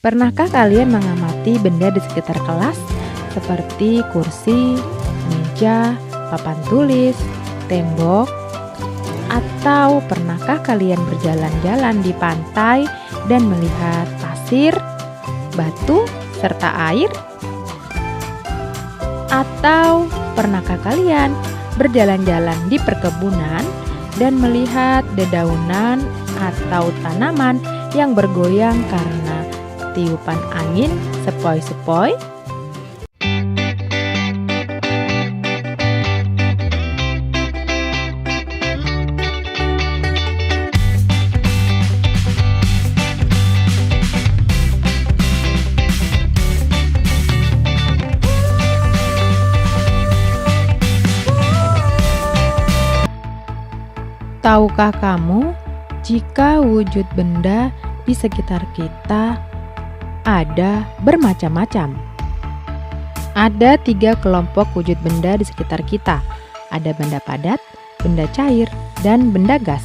Pernahkah kalian mengamati benda di sekitar kelas seperti kursi, meja, papan tulis, tembok? Atau pernahkah kalian berjalan-jalan di pantai dan melihat pasir, batu, serta air? Atau pernahkah kalian berjalan-jalan di perkebunan dan melihat dedaunan atau tanaman yang bergoyang karena tiupan angin sepoi-sepoi? Tahukah kamu jika wujud benda di sekitar kita ada bermacam-macam? Ada 3 kelompok wujud benda di sekitar kita. Ada benda padat, benda cair, dan benda gas.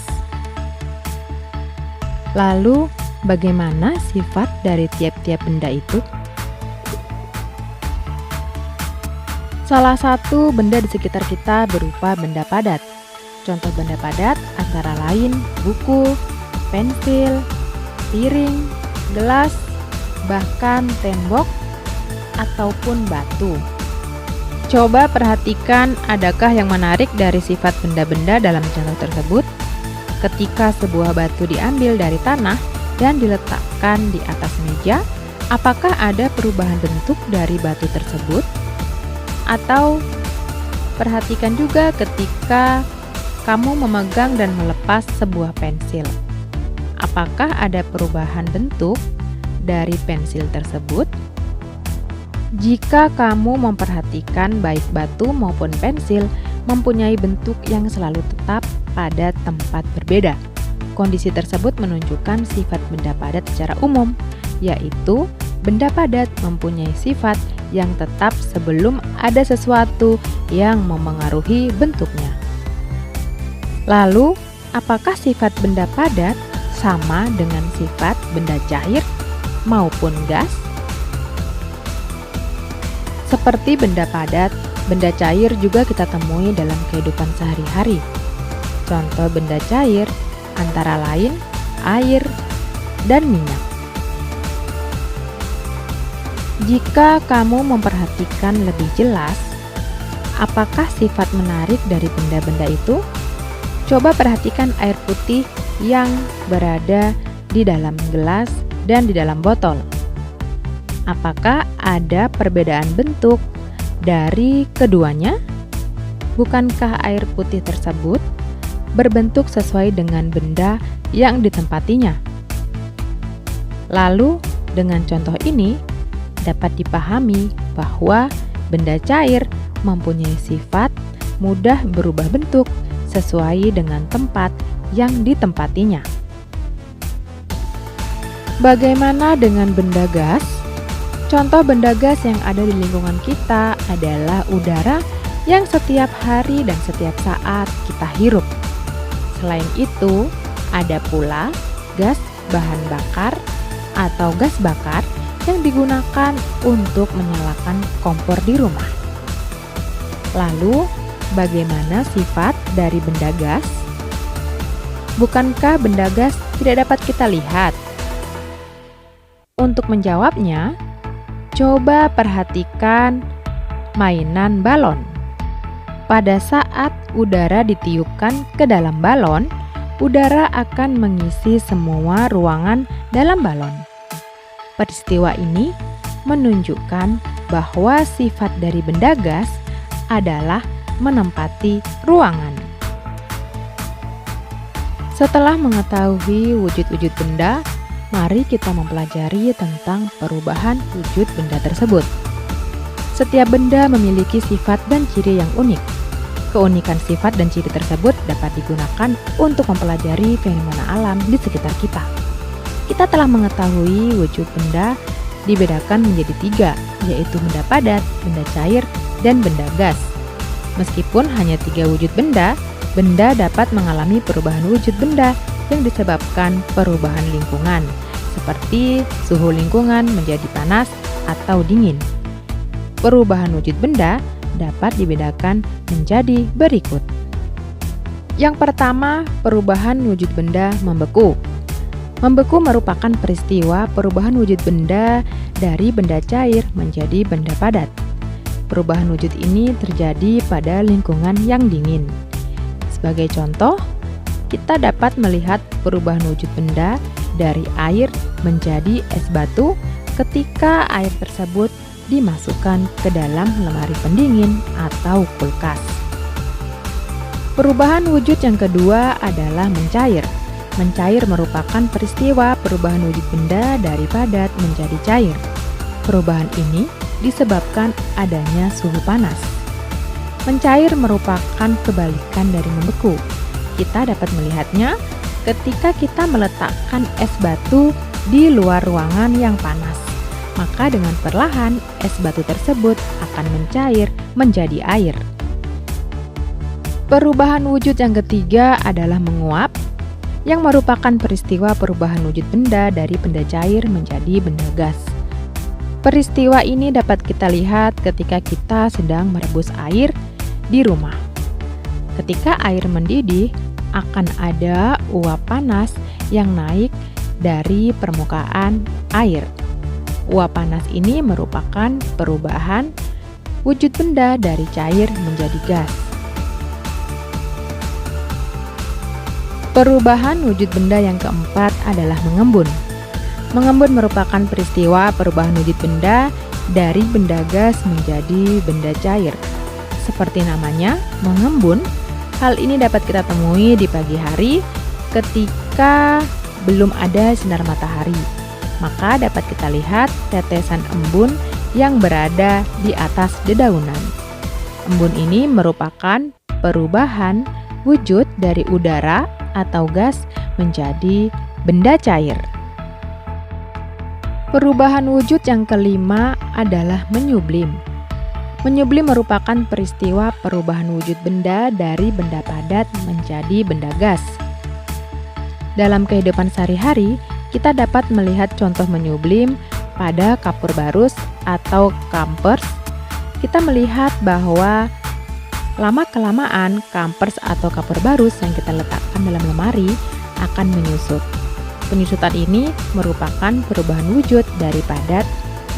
Lalu, bagaimana sifat dari tiap-tiap benda itu? Salah satu benda di sekitar kita berupa benda padat. Contoh benda padat antara lain buku, pensil, piring, gelas, bahkan tembok ataupun batu. Coba perhatikan adakah yang menarik dari sifat benda-benda dalam contoh tersebut. Ketika sebuah batu diambil dari tanah dan diletakkan di atas meja, apakah ada perubahan bentuk dari batu tersebut? Atau perhatikan juga ketika kamu memegang dan melepas sebuah pensil. Apakah ada perubahan bentuk dari pensil tersebut? Jika kamu memperhatikan baik batu maupun pensil mempunyai bentuk yang selalu tetap pada tempat berbeda. Kondisi tersebut menunjukkan sifat benda padat secara umum, yaitu benda padat mempunyai sifat yang tetap sebelum ada sesuatu yang memengaruhi bentuknya. Lalu, apakah sifat benda padat sama dengan sifat benda cair maupun gas? Seperti benda padat, benda cair juga kita temui dalam kehidupan sehari-hari. Contoh benda cair antara lain air dan minyak. Jika kamu memperhatikan lebih jelas, apakah sifat menarik dari benda-benda itu? Coba perhatikan air putih yang berada di dalam gelas dan di dalam botol. Apakah ada perbedaan bentuk dari keduanya? Bukankah air putih tersebut berbentuk sesuai dengan benda yang ditempatinya? Lalu, dengan contoh ini dapat dipahami bahwa benda cair mempunyai sifat mudah berubah bentuk sesuai dengan tempat yang ditempatinya. Bagaimana dengan benda gas? Contoh benda gas yang ada di lingkungan kita adalah udara yang setiap hari dan setiap saat kita hirup. Selain itu, ada pula gas bahan bakar atau gas bakar yang digunakan untuk menyalakan kompor di rumah. Lalu, bagaimana sifat dari benda gas? Bukankah benda gas tidak dapat kita lihat? Untuk menjawabnya, coba perhatikan mainan balon. Pada saat udara ditiupkan ke dalam balon, udara akan mengisi semua ruangan dalam balon. Peristiwa ini menunjukkan bahwa sifat dari benda gas adalah menempati ruangan. Setelah mengetahui wujud-wujud benda, mari kita mempelajari tentang perubahan wujud benda tersebut. Setiap benda memiliki sifat dan ciri yang unik. Keunikan sifat dan ciri tersebut dapat digunakan untuk mempelajari fenomena alam di sekitar kita. Kita telah mengetahui wujud benda dibedakan menjadi 3, yaitu benda padat, benda cair, dan benda gas. Meskipun hanya 3 wujud benda, benda dapat mengalami perubahan wujud benda yang disebabkan perubahan lingkungan, seperti suhu lingkungan menjadi panas atau dingin. Perubahan wujud benda dapat dibedakan menjadi berikut. Yang pertama, perubahan wujud benda membeku. Membeku merupakan peristiwa perubahan wujud benda dari benda cair menjadi benda padat. Perubahan wujud ini terjadi pada lingkungan yang dingin. Sebagai contoh, kita dapat melihat perubahan wujud benda dari air menjadi es batu ketika air tersebut dimasukkan ke dalam lemari pendingin atau kulkas. Perubahan wujud yang kedua adalah mencair. Mencair merupakan peristiwa perubahan wujud benda dari padat menjadi cair. Perubahan ini disebabkan adanya suhu panas. Mencair merupakan kebalikan dari membeku. Kita dapat melihatnya ketika kita meletakkan es batu di luar ruangan yang panas. Maka dengan perlahan es batu tersebut akan mencair menjadi air. Perubahan wujud yang ketiga adalah menguap, yang merupakan peristiwa perubahan wujud benda dari benda cair menjadi benda gas. Peristiwa ini dapat kita lihat ketika kita sedang merebus air di rumah. Ketika air mendidih, akan ada uap panas yang naik dari permukaan air. Uap panas ini merupakan perubahan wujud benda dari cair menjadi gas. Perubahan wujud benda yang keempat adalah mengembun. Mengembun merupakan peristiwa perubahan wujud benda dari benda gas menjadi benda cair. Seperti namanya, mengembun, hal ini dapat kita temui di pagi hari ketika belum ada sinar matahari. Maka dapat kita lihat tetesan embun yang berada di atas dedaunan. Embun ini merupakan perubahan wujud dari udara atau gas menjadi benda cair. Perubahan wujud yang kelima adalah menyublim. Menyublim merupakan peristiwa perubahan wujud benda dari benda padat menjadi benda gas. Dalam kehidupan sehari-hari, kita dapat melihat contoh menyublim pada kapur barus atau kampers. Kita melihat bahwa lama-kelamaan kampers atau kapur barus yang kita letakkan dalam lemari akan menyusut. Penyusutan ini merupakan perubahan wujud dari padat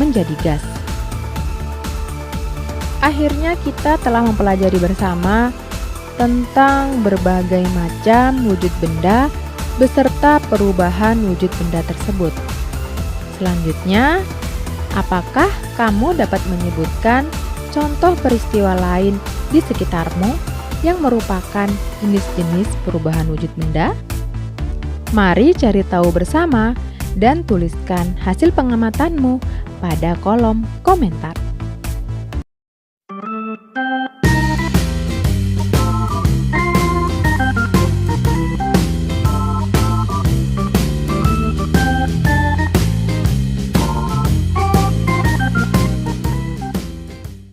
menjadi gas. Akhirnya kita telah mempelajari bersama tentang berbagai macam wujud benda beserta perubahan wujud benda tersebut. Selanjutnya, apakah kamu dapat menyebutkan contoh peristiwa lain di sekitarmu yang merupakan jenis-jenis perubahan wujud benda? Mari cari tahu bersama dan tuliskan hasil pengamatanmu pada kolom komentar.